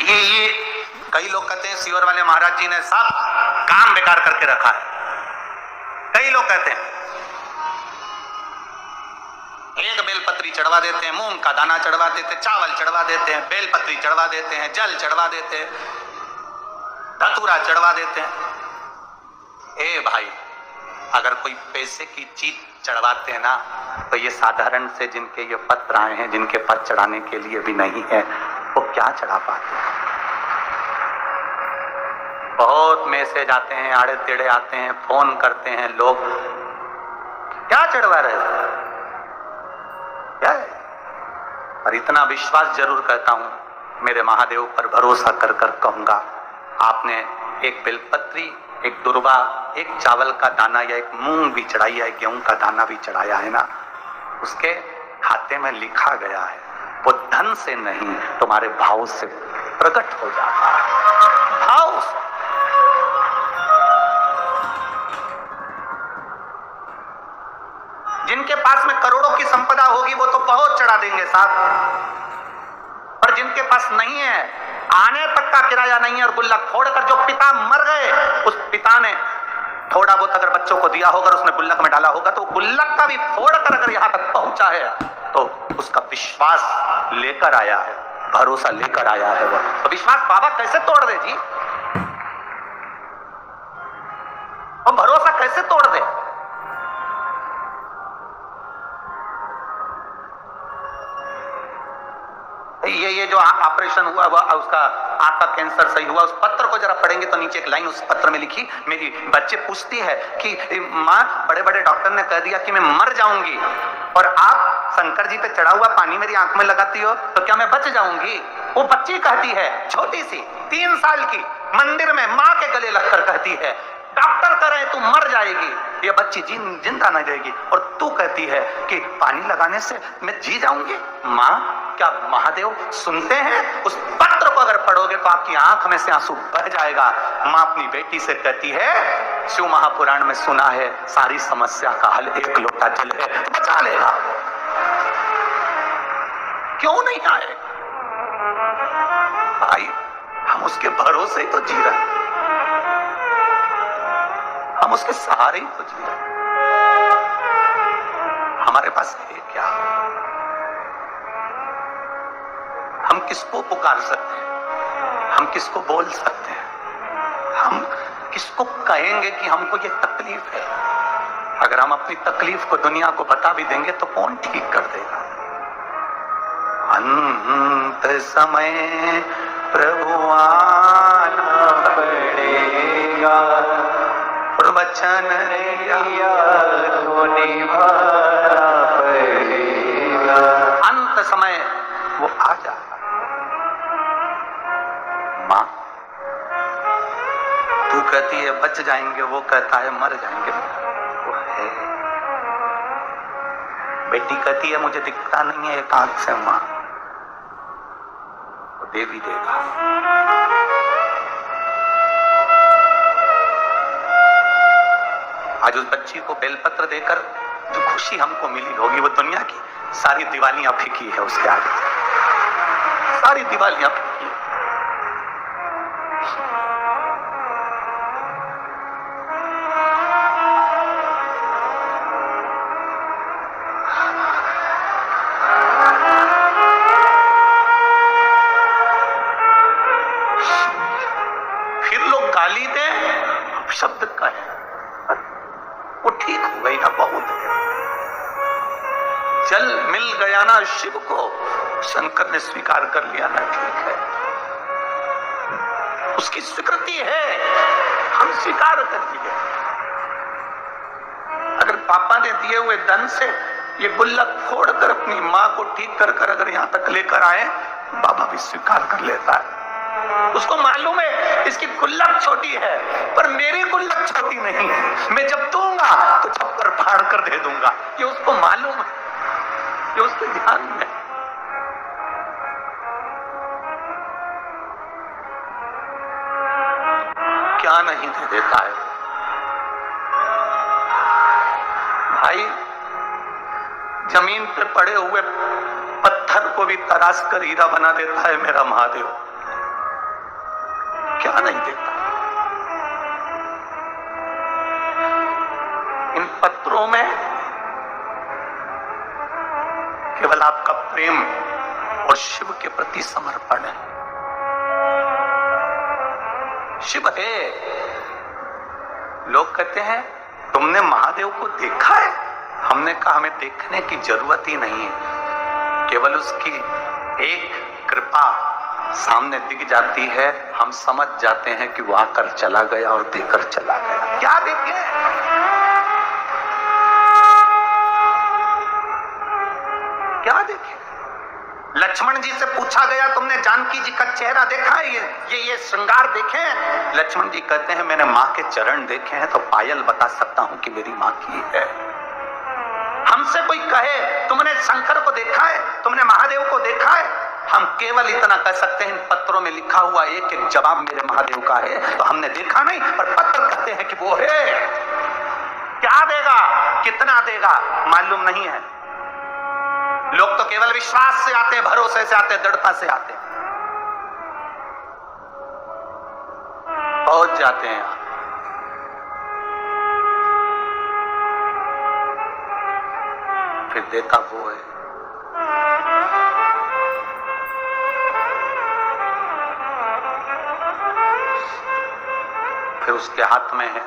ये कई लोग कहते हैं सीहोर वाले महाराज जी ने सब काम बेकार करके रखा है। कई लोग कहते हैं एक बेलपत्री चढ़वा देते हैं, मूंग का दाना चढ़वा देते हैं, चावल चढ़वा देते हैं, बेलपत्री चढ़वा देते हैं, जल चढ़वा देते हैं, धतूरा चढ़वा देते हैं। ए भाई, अगर कोई पैसे की चीज चढ़वाते हैं ना, तो ये साधारण से जिनके ये पत्र आए हैं, जिनके पत्र चढ़ाने के लिए भी नहीं है, वो क्या चढ़ा पाते हैं। बहुत मैसेज आते हैं, आड़े टेढ़े आते हैं, फोन करते हैं लोग, क्या चढ़वा रहे हो, क्या है। और इतना विश्वास जरूर करता हूं, मेरे महादेव पर भरोसा कर कर कहूंगा, आपने एक बेलपत्री, एक दुर्वा, एक चावल का दाना या एक मूंग भी चढ़ाई है, गेहूं का दाना भी चढ़ाया है ना, उसके खाते में लिखा गया है, वो धन से नहीं तुम्हारे भाव से प्रकट हो जाता है। भाव से। जिनके पास में करोड़ों की संपदा होगी वो तो बहुत चढ़ा देंगे साहब, और जिनके पास नहीं है, आने तक का किराया नहीं है, और गुल्लक फोड़कर, जो पिता मर गए उस पिता ने थोड़ा बहुत अगर बच्चों को दिया होगा, उसने गुल्लक में डाला होगा, तो गुल्लक का भी फोड़कर अगर यहां तक पहुंचा है तो उसका विश्वास लेकर आया है, भरोसा लेकर आया है। वो तो विश्वास बाबा कैसे तोड़ दे जी, वो भरोसा कैसे तोड़ दे। ये जो ऑपरेशन हुआ उसका आंख का कैंसर सही हुआ, उस पत्र को जरा पढ़ेंगे तो नीचे एक लाइन उस पत्र में लिखी, मेरी बच्चे पूछती है कि माँ, बड़े बड़े डॉक्टर ने कह दिया कि मैं मर जाऊंगी, और आप शंकर जी पे चढ़ा हुआ पानी मेरी आंख में लगाती हो, तो क्या मैं बच जाऊंगी। वो बच्ची कहती है, छोटी सी 3 साल की, मंदिर में माँ के गले लगकर कहती है, डॉक्टर कह रहे हैं तू मर जाएगी, ये बच्ची जिंदा नहीं रहेगी, और तू कहती है कि पानी लगाने से मैं जी जाऊंगी। माँ, क्या महादेव सुनते हैं? उस पत्र को अगर पढ़ोगे तो आपकी आंख में से आंसू बह जाएगा। माँ अपनी बेटी से कहती है, शिव महापुराण में सुना है, सारी समस्या का हल एक लोटा जल है, बचा लेगा। क्यों नहीं आए भाई, हम उसके भरोसे ही तो जी रहे हैं, हम उसके सहारे ही तो जी रहे हैं। हमारे पास है क्या? हम किसको पुकार सकते हैं, हम किसको बोल सकते हैं, हम किसको कहेंगे कि हमको ये तकलीफ है। अगर हम अपनी तकलीफ को दुनिया को बता भी देंगे तो कौन ठीक कर देगा। अंत समय प्रभु आना पड़ेगा, वचन दिया तो निभाना पड़ेगा। अंत समय वो आ जाता। माँ, तू कहती है बच जाएंगे, वो कहता है मर जाएंगे, वो है। बेटी कहती है मुझे दिखता नहीं है एक आंख से, माँ, वो दे भी देगा। आज उस बच्ची को बेलपत्र देकर जो खुशी हमको मिली होगी, वो दुनिया की सारी दिवालियां फीकी है उसके आगे, सारी दिवालियां फीकी। फिर लोग गाली दें, शब्द कहें, वो ठीक हो गई ना, बहुत है। जल मिल गया ना शिव को, शंकर ने स्वीकार कर लिया ना, ठीक है, उसकी स्वीकृति है, हम स्वीकार कर लिए। अगर पापा ने दिए हुए धन से ये गुल्लक फोड़कर अपनी माँ को ठीक कर कर अगर यहां तक लेकर आए, बाबा भी स्वीकार कर लेता है। उसको मालूम है इसकी गुल्लक छोटी है, पर मेरी गुल्लक छोटी नहीं है, मैं जब दूंगा तो छप्पर फाड़ कर दे दूंगा। ये उसको मालूम है, ये उसके ध्यान में। क्या नहीं दे देता है भाई। जमीन पे पड़े हुए पत्थर को भी तराश कर हीरा बना देता है मेरा महादेव। केवल आपका प्रेम और शिव के प्रति समर्पण है। शिव है। लोग कहते हैं तुमने महादेव को देखा है? हमने कहा हमें देखने की जरूरत ही नहीं है, केवल उसकी एक कृपा सामने दिख जाती है, हम समझ जाते हैं कि वो आकर चला गया और देकर चला गया। क्या देखे? क्या देखे? लक्ष्मण जी से पूछा गया तुमने जानकी जी का चेहरा देखा है? ये श्रृंगार देखे हैं? लक्ष्मण जी कहते हैं मैंने माँ के चरण देखे हैं तो पायल बता सकता हूं कि मेरी माँ की है। हमसे कोई कहे तुमने शंकर को देखा है, तुमने महादेव को देखा है, हम केवल इतना कह सकते हैं इन पत्रों में लिखा हुआ एक एक जवाब मेरे महादेव का है। तो हमने देखा नहीं, पर पत्र कहते हैं कि वो है। क्या देगा, कितना देगा मालूम नहीं है। लोग तो केवल विश्वास से आते हैं, भरोसे से आते हैं, दृढ़ता से आते हैं, पहुंच जाते हैं। फिर देता वो है। फिर उसके हाथ में है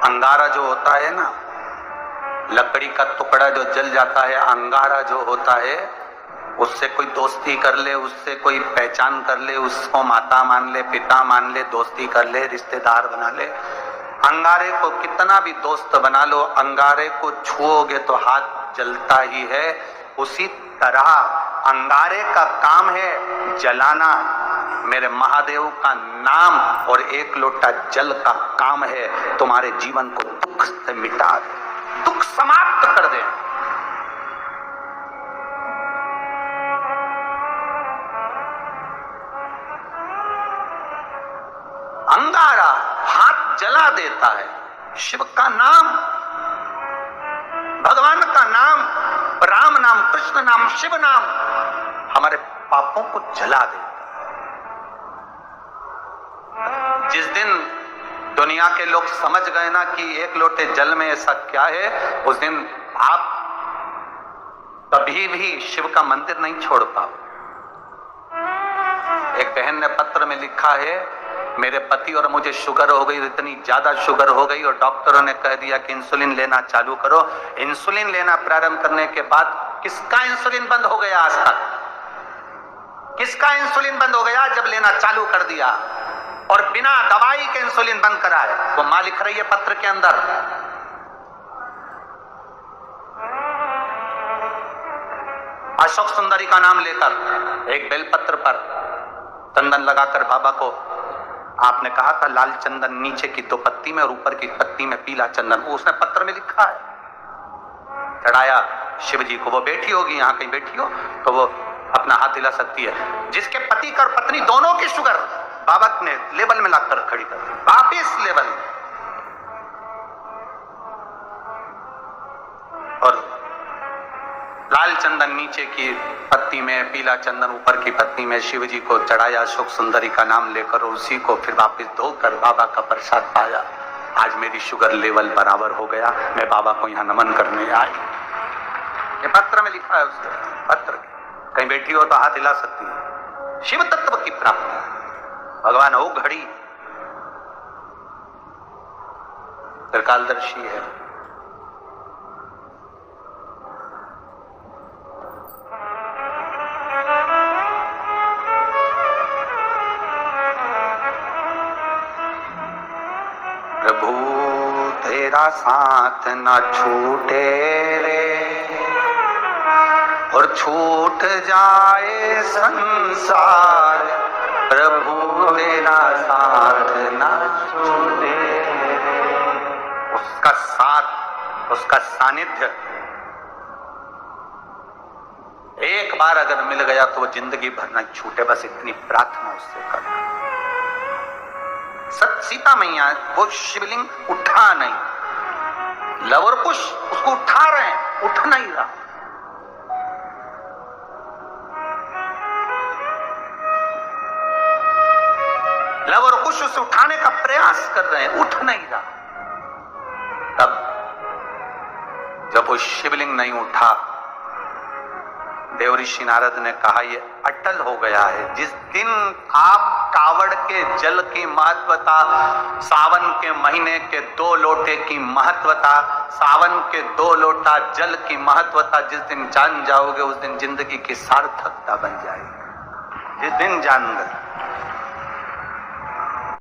अंगारा जो होता है ना, लकड़ी का टुकड़ा जो जल जाता है, अंगारा जो होता है, उससे कोई दोस्ती कर ले, उससे कोई पहचान कर ले, उसको माता मान ले, पिता मान ले, दोस्ती कर ले, रिश्तेदार बना ले। अंगारे को कितना भी दोस्त बना लो, अंगारे को छुओगे तो हाथ जलता ही है। उसी तरह अंगारे का काम है जलाना, मेरे महादेव का नाम और एक लोटा जल का काम है तुम्हारे जीवन को दुख से मिटा दे, दुख समाप्त कर दे। अंगारा हाथ जला देता है। शिव का नाम, भगवान का नाम, राम नाम, कृष्ण नाम, शिव नाम हमारे पापों को जला देता है। जिस दिन दुनिया के लोग समझ गए ना कि एक लोटे जल में ऐसा क्या है, उस दिन आप कभी भी शिव का मंदिर नहीं छोड़ पाओ। एक बहन ने पत्र में लिखा है मेरे पति और मुझे शुगर हो गई, इतनी ज्यादा शुगर हो गई और डॉक्टरों ने कह दिया कि इंसुलिन लेना चालू करो। इंसुलिन लेना प्रारंभ करने के बाद किसका इंसुलिन बंद हो गया? आज तक किसका इंसुलिन बंद हो गया? जब लेना चालू कर दिया और बिना दवाई के इंसुलिन बंद कराए। वो मां लिख रही है पत्र के अंदर, अशोक सुंदरी का नाम लेकर एक बेलपत्र पर चंदन लगाकर बाबा को आपने कहा था लाल चंदन नीचे की 2 पत्ती में और ऊपर की पत्ती में पीला चंदन, वो उसने पत्र में लिखा है, चढ़ाया शिव जी को। वो बैठी होगी, यहां कहीं बैठी हो तो वो अपना हाथ हिला सकती है। जिसके पति का और पत्नी दोनों की शुगर बाबा ने लेवल में लाकर खड़ी कर दी, वापिस लेवल में। और लाल चंदन नीचे की पत्ती में, पीला चंदन ऊपर की पत्ती में शिव जी को चढ़ाया अशोक सुंदरी का नाम लेकर, और उसी को फिर वापस धोकर बाबा का प्रसाद पाया। आज मेरी शुगर लेवल बराबर हो गया, मैं बाबा को यहाँ नमन करने आई। ये पत्र में लिखा है उसके पत्र, कहीं बैठी हो तो हाथ हिला सकती है। शिव तत्व की प्राप्ति, भगवान ओ घड़ी त्रिकालदर्शी है। प्रभु तेरा साथ न छूटे रे, और छूट जाए संसार, प्रभु तेरा साथ न छूटे रे। उसका साथ, उसका सानिध्य एक बार अगर मिल गया तो वो जिंदगी भर न छूटे। बस इतनी प्रार्थना उससे करना। सीता मैया वो शिवलिंग उठा नहीं, लवर कुश उसको उठा रहे हैं, उठ नहीं रहा। लवर कुश उसे उठाने का प्रयास कर रहे हैं, उठ नहीं रहा। तब जब वो शिवलिंग नहीं उठा, देवऋषि नारद ने कहा ये अटल हो गया है। जिस दिन आप कावड़ के जल की महत्वता, सावन के महीने के 2 लोटे की महत्वता, सावन के 2 लोटा जल की महत्वता जिस दिन जान जाओगे, उस दिन जिंदगी की सार्थकता बन जाएगी। जिस दिन जान गए